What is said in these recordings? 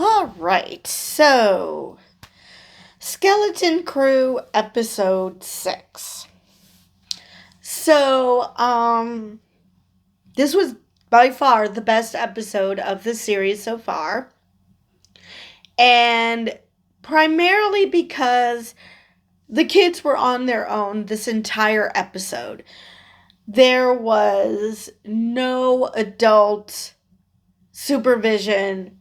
All right, so Skeleton Crew episode 6. So, this was by far the best episode of the series so far. And primarily because the kids were on their own this entire episode. There was no adult supervision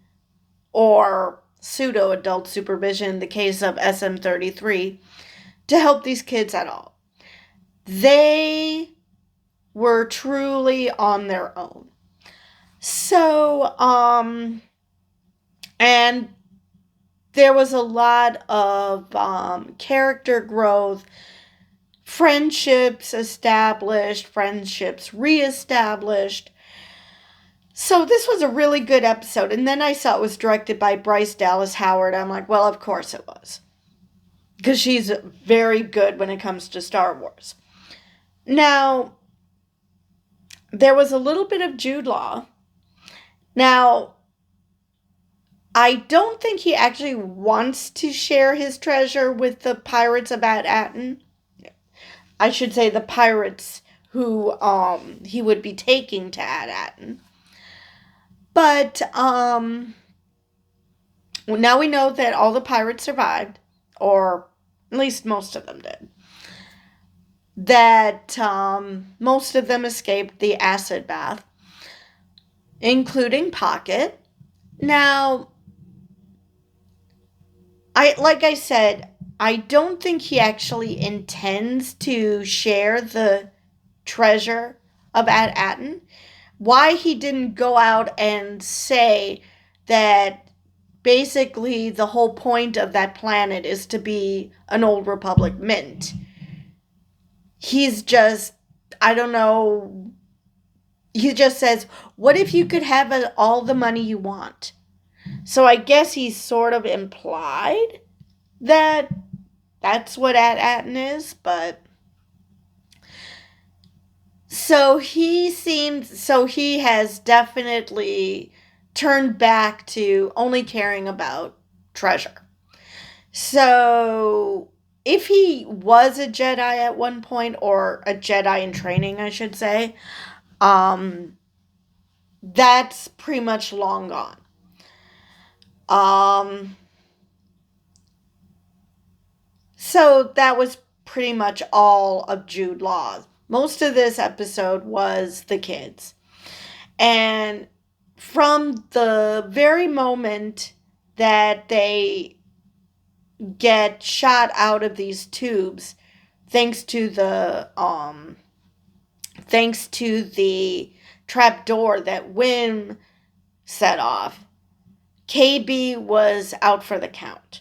or pseudo adult supervision in the case of SM33 to help these kids at all. They were truly on their own. So, and there was a lot of character growth, friendships established, friendships reestablished. So this was a really good episode. And then I saw it was directed by Bryce Dallas Howard. I'm like, well, of course it was. Because she's very good when it comes to Star Wars. Now, there was a little bit of Jude Law. Now, I don't think he actually wants to share his treasure with the pirates of At-Aten. I should say the pirates who he would be taking to At-Aten. But now we know that all the pirates survived, or at least most of them did. That most of them escaped the acid bath, including Pocket. Now, like I said, I don't think he actually intends to share the treasure of At-Aten. Why he didn't go out and say that basically the whole point of that planet is to be an old Republic mint. He's just, I don't know, he just says, what if you could have all the money you want? So I guess he's sort of implied that that's what At-Aten is, but so he has definitely turned back to only caring about treasure. So if he was a Jedi at one point, or a Jedi in training, I should say, that's pretty much long gone. So that was pretty much all of Jude Law. Most of this episode was the kids. And from the very moment that they get shot out of these tubes, thanks to the trap door that Wim set off, KB was out for the count.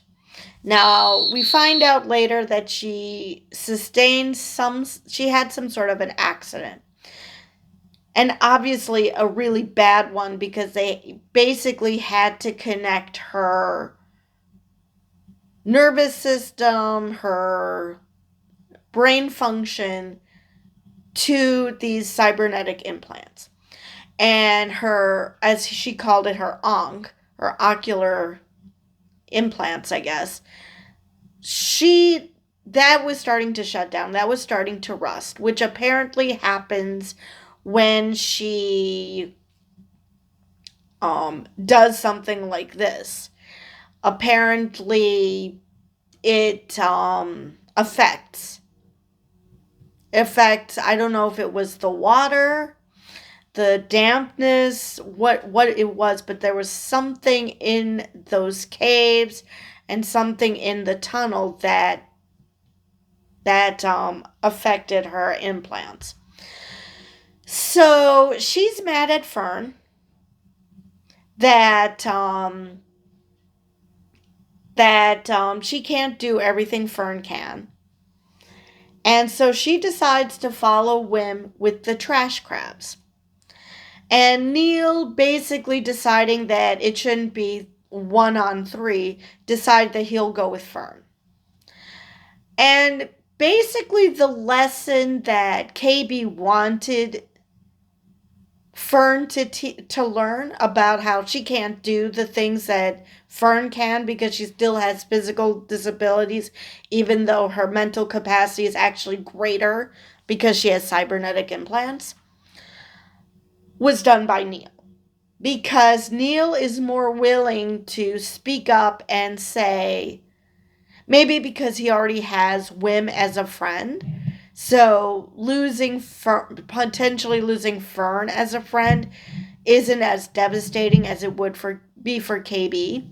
Now, we find out later that she had some sort of an accident. And obviously a really bad one, because they basically had to connect her nervous system, her brain function to these cybernetic implants. And her, as she called it, her ONG, her ocular implants, I guess, that was starting to shut down. That was starting to rust, which apparently happens when she does something like this. Apparently it affects, I don't know if it was the water, the dampness, what it was, but there was something in those caves and something in the tunnel that affected her implants. So she's mad at Fern that she can't do everything Fern can. And so she decides to follow Wim with the trash crabs. And Neil, basically deciding that it shouldn't be 1-on-3, decide that he'll go with Fern. And basically the lesson that KB wanted Fern to learn about how she can't do the things that Fern can because she still has physical disabilities, even though her mental capacity is actually greater because she has cybernetic implants, was done by Neil. Because Neil is more willing to speak up and say, maybe because he already has Wim as a friend. So potentially losing Fern as a friend isn't as devastating as it would be for KB.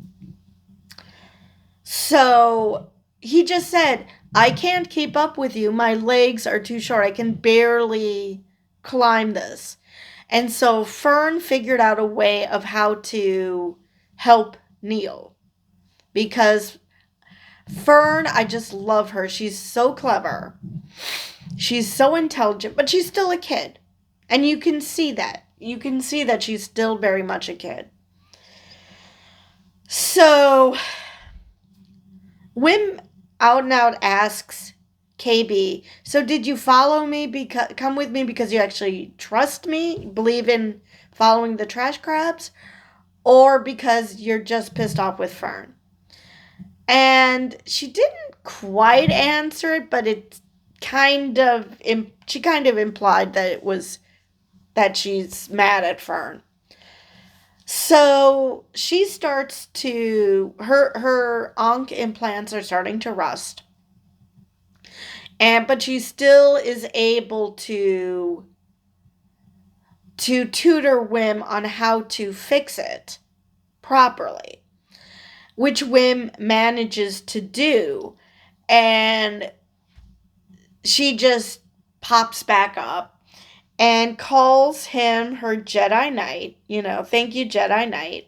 So he just said, I can't keep up with you. My legs are too short. I can barely climb this. And so Fern figured out a way of how to help Neil. Because Fern, I just love her. She's so clever. She's so intelligent, but she's still a kid. And you can see that. You can see that she's still very much a kid. So Wim out and out asks KB, so did you follow me come with me because you actually trust me, believe in following the trash crabs, or because you're just pissed off with Fern? And she didn't quite answer it, but she kind of implied that it was that she's mad at Fern. So she starts to her Ankh implants are starting to rust. But she still is able to tutor Wim on how to fix it properly, which Wim manages to do. And she just pops back up and calls him her Jedi Knight. Thank you, Jedi Knight.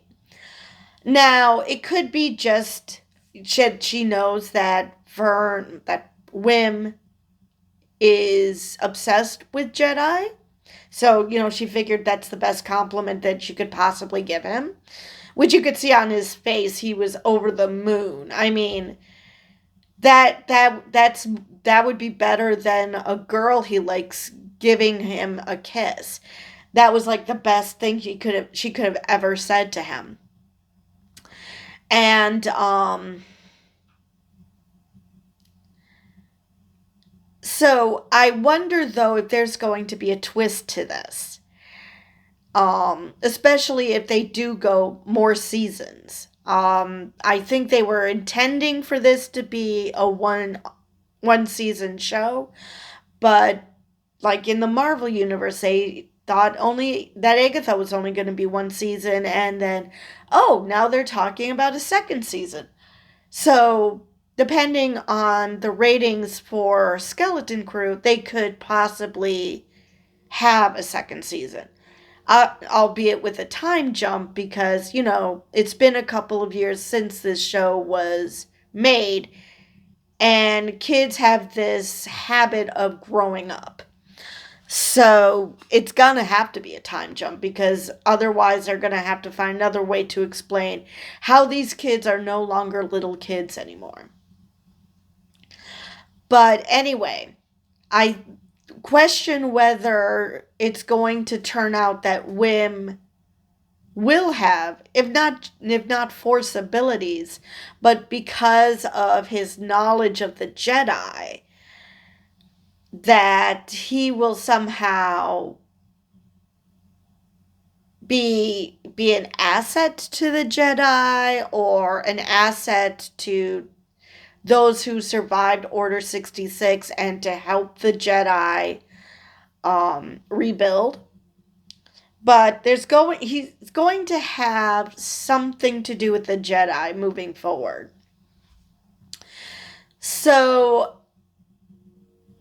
Now, it could be just she knows that Wim is obsessed with Jedi. So, she figured that's the best compliment that she could possibly give him. Which you could see on his face, he was over the moon. I mean, that would be better than a girl he likes giving him a kiss. That was like the best thing she could have ever said to him. And so I wonder though if there's going to be a twist to this. Especially if they do go more seasons. I think they were intending for this to be a one season show, but like in the Marvel universe, they thought only that Agatha was only going to be one season, and then now they're talking about a second season. So depending on the ratings for Skeleton Crew, they could possibly have a second season. Albeit with a time jump because, it's been a couple of years since this show was made, and kids have this habit of growing up. So it's going to have to be a time jump because otherwise they're going to have to find another way to explain how these kids are no longer little kids anymore. But anyway, I question whether it's going to turn out that Wim will have, if not Force abilities, but because of his knowledge of the Jedi, that he will somehow be an asset to the Jedi or an asset to those who survived Order 66 and to help the Jedi rebuild. But he's going to have something to do with the Jedi moving forward. So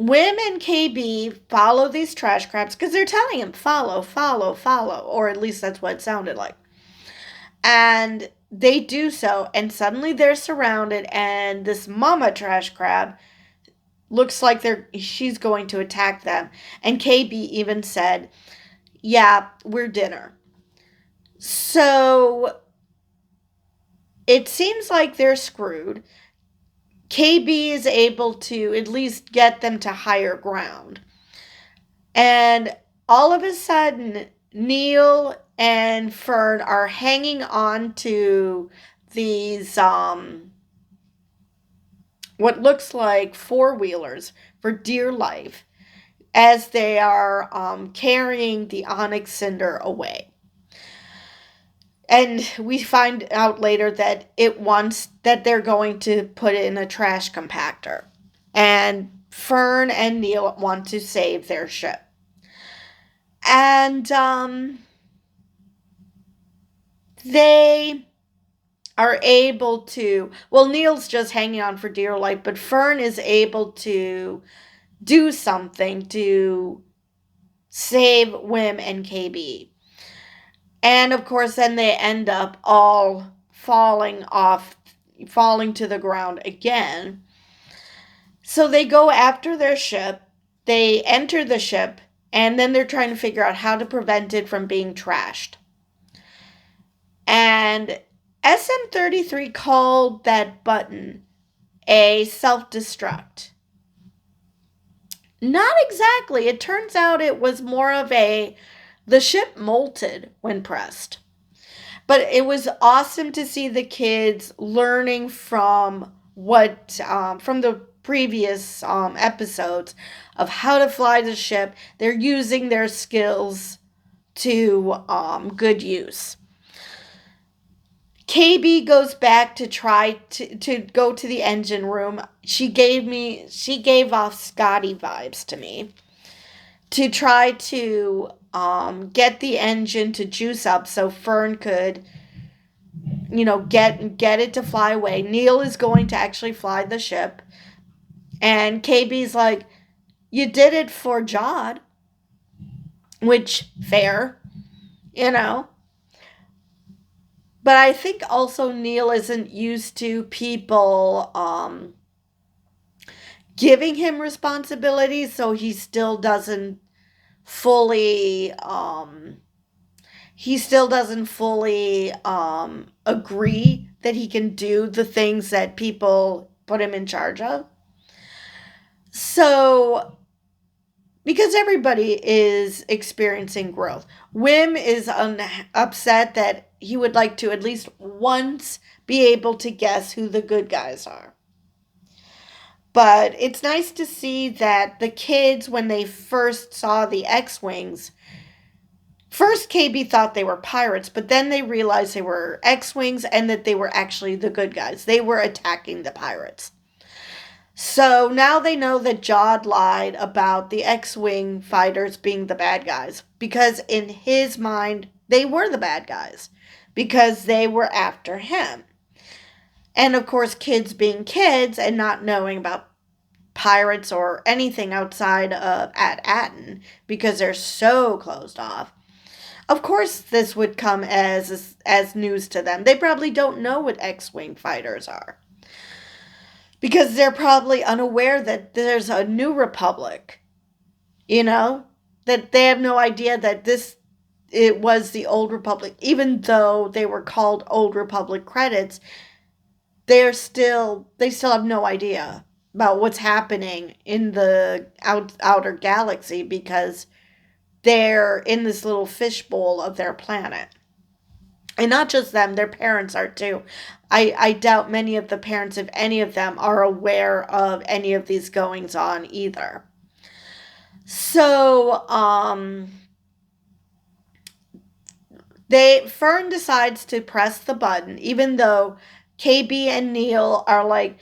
Wim and KB follow these trash crabs because they're telling him follow, follow, follow, or at least that's what it sounded like. And they do so, and suddenly they're surrounded, and this mama trash crab looks like she's going to attack them. And KB even said, yeah, we're dinner. So it seems like they're screwed. KB is able to at least get them to higher ground. And all of a sudden, Neil and Fern are hanging on to these what looks like four-wheelers for dear life as they are carrying the onyx cinder away. And we find out later that they're going to put it in a trash compactor. And Fern and Neil want to save their ship. And they are able to, well, Neil's just hanging on for dear life, but Fern is able to do something to save Wim and KB. And of course, then they end up all falling to the ground again. So they go after their ship, they enter the ship, and then they're trying to figure out how to prevent it from being trashed. And SM-33 called that button a self-destruct. Not exactly. It turns out it was more of the ship molted when pressed. But it was awesome to see the kids learning from from the previous episodes of how to fly the ship. They're using their skills to good use. KB goes back to try to go to the engine room. She gave off Scotty vibes to me, to try to get the engine to juice up so Fern could, get it to fly away. Neil is going to actually fly the ship. And KB's like, you did it for Jod. Which, fair, But I think also Neil isn't used to people giving him responsibilities, so he still doesn't fully agree that he can do the things that people put him in charge of. So, because everybody is experiencing growth, Wim is upset that he would like to at least once be able to guess who the good guys are. But it's nice to see that the kids, when they first saw the X-Wings, first KB thought they were pirates, but then they realized they were X-Wings and that they were actually the good guys. They were attacking the pirates. So now they know that Jod lied about the X-Wing fighters being the bad guys, because in his mind, they were the bad guys, because they were after him. And of course, kids being kids and not knowing about pirates or anything outside of Aten, because they're so closed off. Of course, this would come as news to them. They probably don't know what X-Wing fighters are, because they're probably unaware that there's a new republic, that they have no idea that it was the old republic. Even though they were called Old Republic credits, they still have no idea about what's happening in the outer galaxy, because they're in this little fishbowl of their planet. And not just them, their parents are too. I doubt many of the parents, if any of them, are aware of any of these goings on either. So, Fern decides to press the button, even though KB and Neil are like,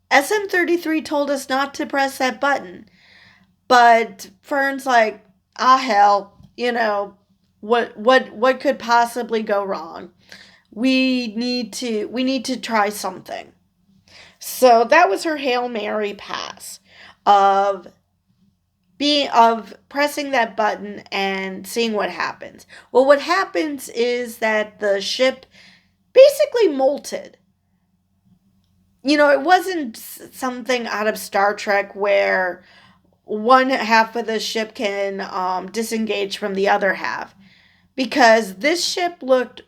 SM-33 told us not to press that button. But Fern's like, hell, what could possibly go wrong? We need to try something. So that was her Hail Mary pass of pressing that button and seeing what happens. Well, what happens is that the ship basically molted. It wasn't something out of Star Trek where one half of the ship can disengage from the other half, because this ship looked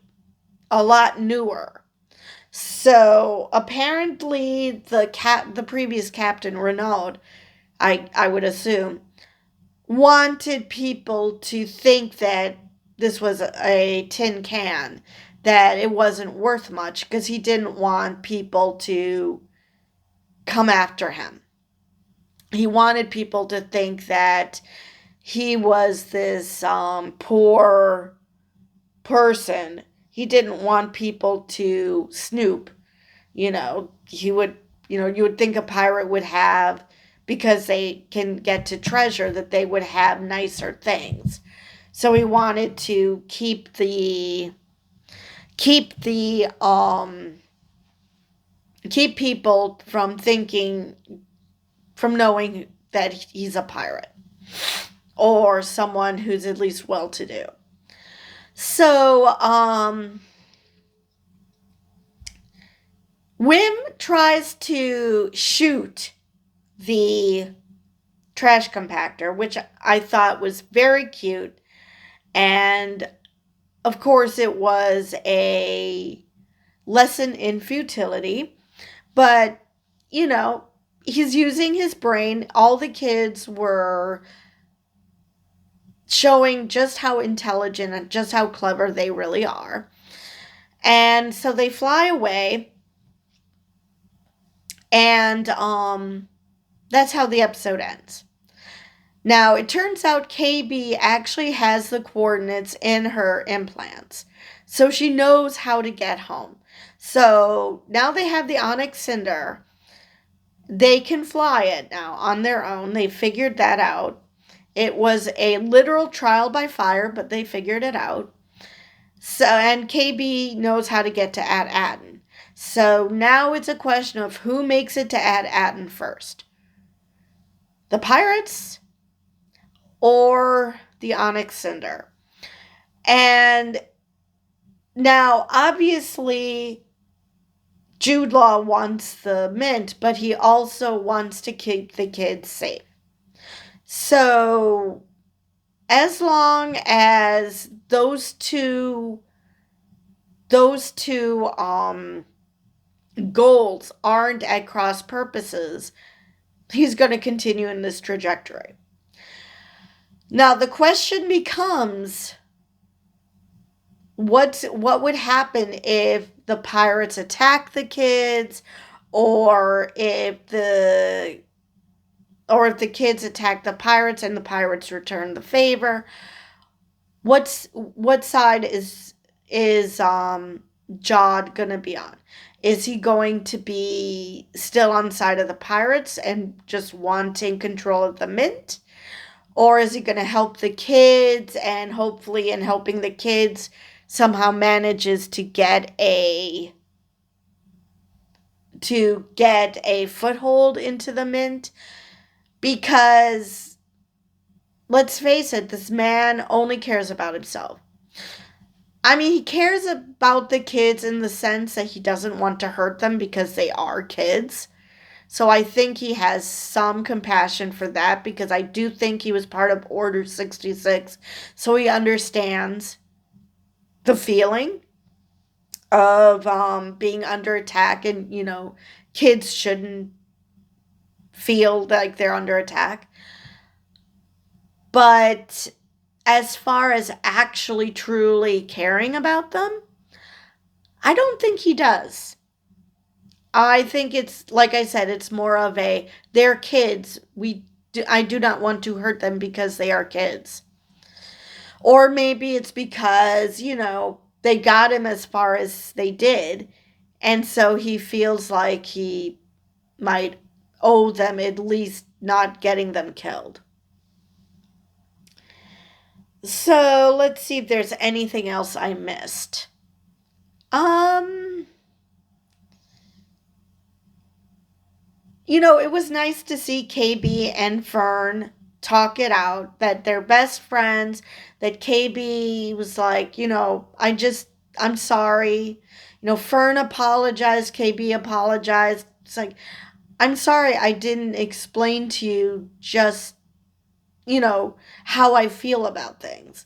a lot newer. So apparently the previous captain, Renaud, I would assume, wanted people to think that this was a tin can, that it wasn't worth much because he didn't want people to come after him. He wanted people to think that he was this poor person. He didn't want people to snoop. You would think a pirate would have, because they can get to treasure, that they would have nicer things. So he wanted to keep people from knowing that he's a pirate or someone who's at least well-to-do. So, Wim tries to shoot the trash compactor, which I thought was very cute. And, of course, it was a lesson in futility. But, he's using his brain. All the kids were showing just how intelligent and just how clever they really are. And so they fly away. And that's how the episode ends. Now, it turns out KB actually has the coordinates in her implants. So she knows how to get home. So now they have the Onyx Cinder. They can fly it now on their own. They figured that out. It was a literal trial by fire, but they figured it out. So, and KB knows how to get to At-Aten. So now it's a question of who makes it to At-Aten first. The pirates or the Onyx Cinder. And now, obviously, Jude Law wants the mint, but he also wants to keep the kids safe. So, as long as those two goals aren't at cross purposes, he's going to continue in this trajectory. Now, the question becomes, what would happen if the pirates attack the kids, or if the kids attack the pirates and the pirates return the favor? What side is Jod gonna be on? Is he going to be still on the side of the pirates and just wanting control of the mint? Or is he going to help the kids, and hopefully in helping the kids somehow manages to get a foothold into the mint? Because, let's face it, this man only cares about himself. I mean, he cares about the kids in the sense that he doesn't want to hurt them because they are kids. So I think he has some compassion for that, because I do think he was part of Order 66. So he understands the feeling of being under attack, and, kids shouldn't feel like they're under attack. But as far as actually truly caring about them, I don't think he does. I think it's, like I said, it's more of they're kids. I do not want to hurt them because they are kids. Or maybe it's because, they got him as far as they did, and so he feels like he might owe them at least not getting them killed. So let's see if there's anything else I missed. It was nice to see KB and Fern talk it out, that they're best friends, that KB was like, I'm sorry. Fern apologized, KB apologized. It's like, I'm sorry I didn't explain to you just, how I feel about things.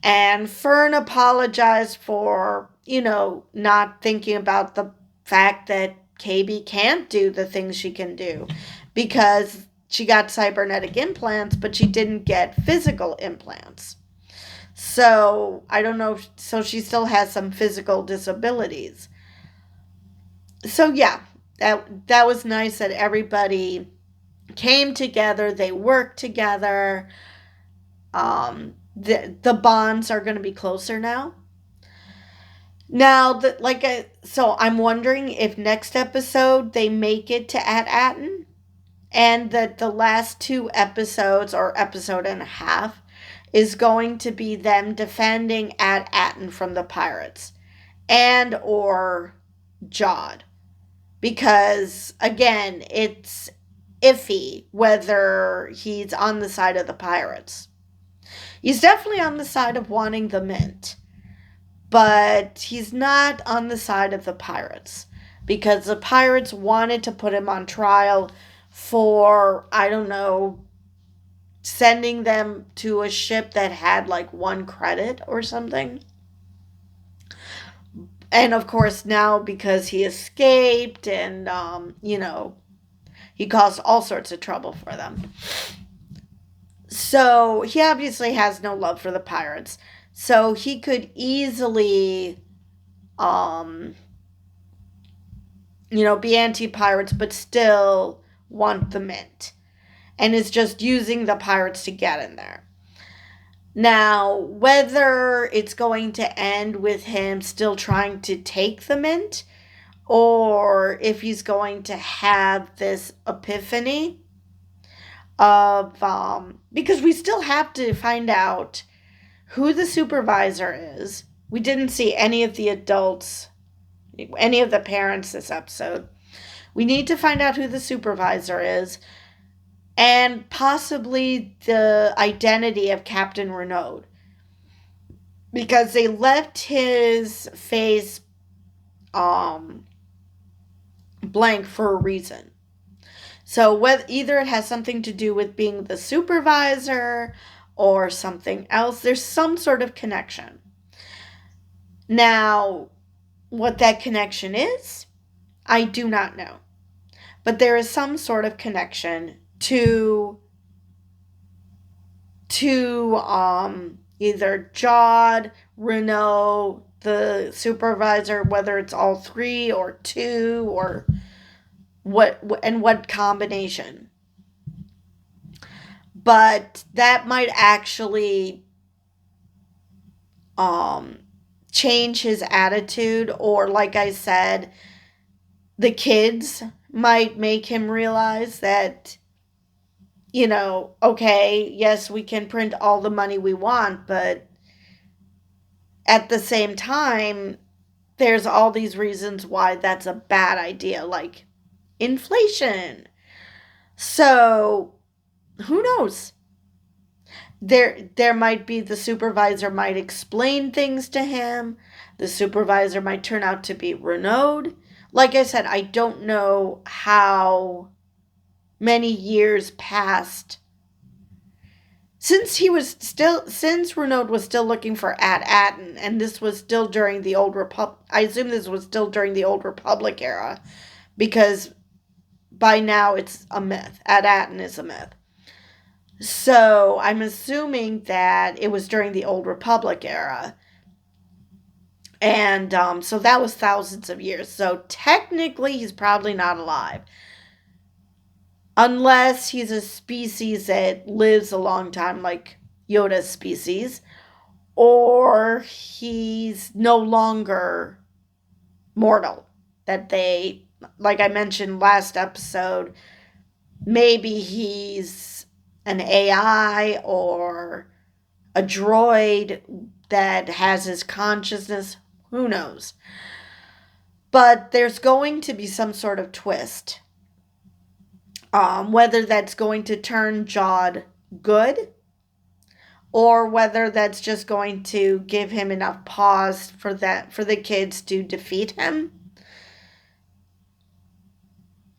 And Fern apologized for, not thinking about the fact that KB can't do the things she can do, because she got cybernetic implants, but she didn't get physical implants. So I don't know. So she still has some physical disabilities. So yeah, that was nice that everybody came together. They worked together. The bonds are going to be closer now. Now that so I'm wondering if next episode they make it to At-Atten, and that the last two episodes or episode and a half is going to be them defending At-Atten from the pirates and or Jod, because again it's iffy whether he's on the side of the pirates. He's definitely on the side of wanting the mint, but he's not on the side of the pirates because the pirates wanted to put him on trial for, I don't know, sending them to a ship that had like one credit or something. And of course, now because he escaped and, he caused all sorts of trouble for them. So he obviously has no love for the pirates. So he could easily, be anti-pirates, but still want the mint. And is just using the pirates to get in there. Now, whether it's going to end with him still trying to take the mint, or if he's going to have this epiphany of, because we still have to find out who the supervisor is. We didn't see any of the adults, any of the parents this episode. We need to find out who the supervisor is, and possibly the identity of Captain Renaud, because they left his face blank for a reason. So whether either it has something to do with being the supervisor or something else, there's some sort of connection. Now, what that connection is, I do not know. But there is some sort of connection to either Jod, Renaud, the supervisor, whether it's all three or two, or what combination. But that might actually change his attitude, or like I said, the kids might make him realize that, okay, yes, we can print all the money we want, but at the same time, there's all these reasons why that's a bad idea, like inflation. So, who knows? There might be, the supervisor might explain things to him. The supervisor might turn out to be Renaud. Like I said, I don't know how many years passed since Renaud was still looking for At-Atten, and this was still during the Old Republic. I assume this was still during the Old Republic era, because by now it's a myth. At-Atten is a myth. So I'm assuming that it was during the Old Republic era. And so that was thousands of years. So technically, he's probably not alive. Unless he's a species that lives a long time, like Yoda's species. Or he's no longer mortal. That they, like I mentioned last episode, maybe he's an AI or a droid that has his consciousness. Who knows? But there's going to be some sort of twist. Whether that's going to turn Jod good, or whether that's just going to give him enough pause for the kids to defeat him.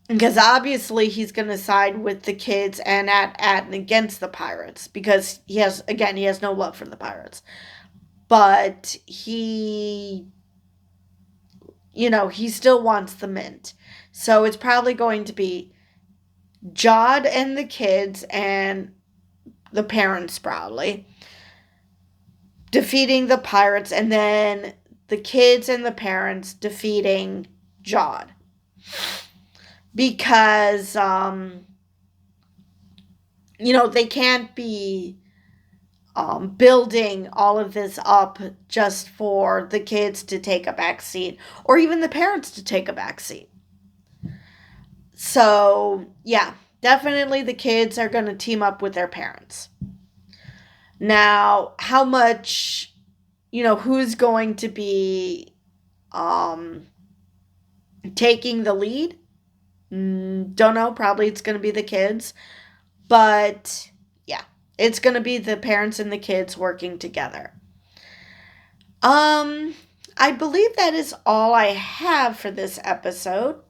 Because obviously he's going to side with the kids and and against the pirates, because he has no love for the pirates. But he still wants the mint. So it's probably going to be Jod and the kids and the parents, probably. defeating the pirates, and then the kids and the parents defeating Jod. Because, they can't be building all of this up just for the kids to take a back seat, or even the parents to take a back seat. So, yeah, definitely the kids are going to team up with their parents. Now, how much, who's going to be taking the lead? Don't know. Probably it's going to be the kids. But, yeah, it's going to be the parents and the kids working together. I believe that is all I have for this episode.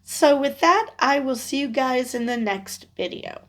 So with that, I will see you guys in the next video.